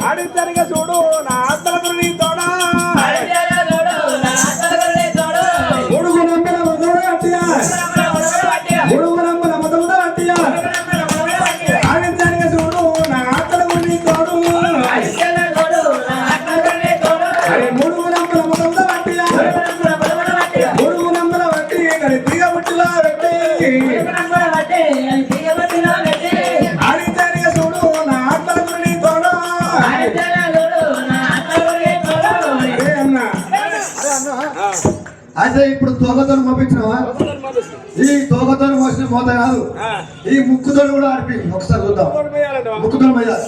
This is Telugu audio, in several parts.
ఆడిద్దరిగా చూడు నా ఆత్మలకు నీ తోడా అయితే ఇప్పుడు తోకతో మోపించినావా ఈ తోకతో మోసిన మోత కాదు ఈ ముక్కుతో కూడా ఆడిపి ఒకసారి చూద్దాం ముక్కుతో మయ్యాలి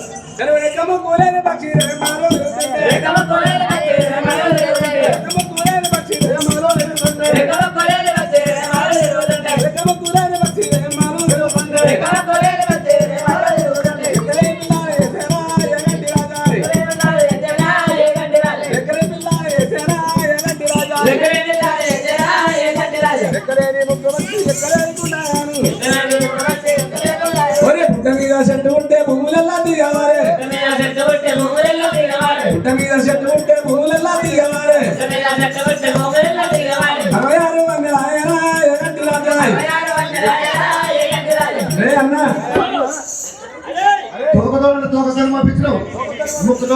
పుట్ట మీద చెట్టు ఉంటే భూములెల్లా దిగవారే పుట్ట మీద చెట్టు ఉంటే భూములెల్లా దిగవారే 66 మంది ఆయన ఎగంటి రాజా అన్న తోకతో పంపించినావు ముక్కుతో